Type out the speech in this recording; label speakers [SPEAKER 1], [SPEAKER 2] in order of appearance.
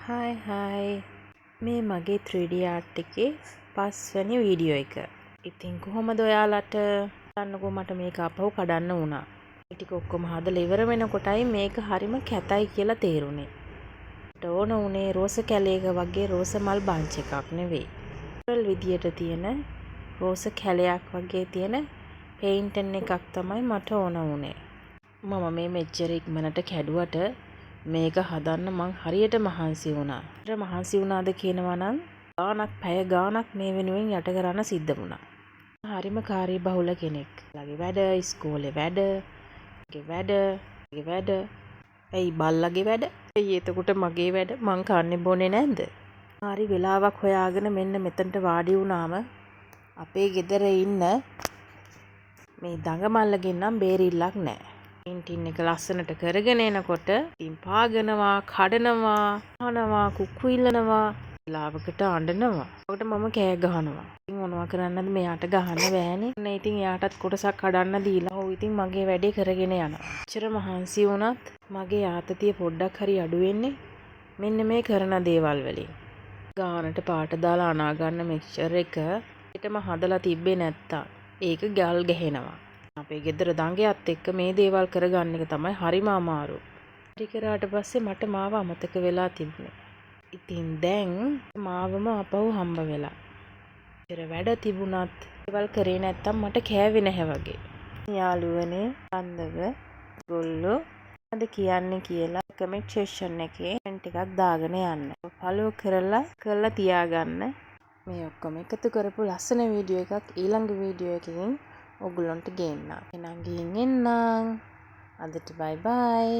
[SPEAKER 1] Hi මේ මගේ 3D art එකේ 5 වෙනි වීඩියෝ එක. ඉතින් කොහොමද ඔයාලට දන්නකෝ මට මේක අපහු කඩන්න වුණා. ඒ ටික ඔක්කොම හදලා ඉවර වෙනකොටයි මේක හරිම කැතයි කියලා තේරුනේ. මට ඕන උනේ රෝස කැලයක වගේ රෝස මල් බංච් එකක් නෙවෙයි. නේචරල් විදියට තියෙන රෝස කැලයක් වගේ තියෙන පේන්ටන් එකක් තමයි මට ඕන උනේ. මම මේ මෙච්චර ඉක්මනට කැඩුවට මේක හදන්න මං හරියට මහන්සි වුණා. මහන්සි වුණාද කියනවා නම් පැය ගාණක් මේ වෙනුවෙන් යට කරන්න සිද්ධ වුණා. හරිම කාර්යබහුල කෙනෙක්. ළගේ වැඩ, ඉස්කෝලේ වැඩ, ඇයි බල්ලගේ වැඩ? ඇයි එතකොට මගේ වැඩ? මං කන්නේ බොන්නේ නැද්ද? හරි වෙලාවක් හොයාගෙන මෙන්න මෙතනට වාඩි වුණාම අපේ ගෙදර ඉන්න මේ දඟමල්ලගෙන් නම් බේරිල්ලක් නැහැ. පේන්ටින් එක ලස්සනට කරගෙන එනකොට ඉතින් පාගනවා, කඩනවා, අහනවා, කුක්කු ඉල්ලනවා, වෙලාවකට අඬනවා. ඒකට මම කෑ ගහනවා. ඉතින් මොනවා කරන්නද මෙයාට ගහන්න බෑනේ. නේ ඉතින් එයාටත් කොටසක් කඩන්න දීලා ඔව් ඉතින් මගේ වැඩේ කරගෙන යනවා. එච්චර මහන්සි වුණත් මගේ ආතතිය පොඩ්ඩක් හරි අඩු වෙන්නේ මෙන්න මේ කරන දේවල් වලින්. ගානට පාට දාලා අනා ගන්න මික්ස්චර් එක පිටම හදලා තිබ්බේ නැත්තම් ඒක ගල් ගහනවා. අපේ ගෙදර දඟයත් එක්ක මේ දේවල් කරගන්න එක තමයි හරිම අමාරු. ටිකරාට පස්සේ මට මාව අමතක වෙලා තිබුණේ. ඉතින් දැන් මාවම අපහු හම්බ වෙලා. ඒතර වැඩ තිබුණත් දේවල් කරේ නැත්තම් මට කෑවේ නැහැ වගේ. යාළුවනේ අන්දව ගොල්ලෝ අද කියන්නේ කියලා කමෙන්ට් සෙක්ෂන් එකේ කමෙන්ට් එකක් දාගෙන යන්න. ෆලෝ කරලා තියාගන්න. මේ ඔක්කොම එකතු කරපු ලස්සන වීඩියෝ එකක් ඊළඟ වීඩියෝ එකකින් ඔයගොල්ලන්ට ගේන්නම්. එහෙනම් ගිහින් එන්නම්. අදට බයි බයි.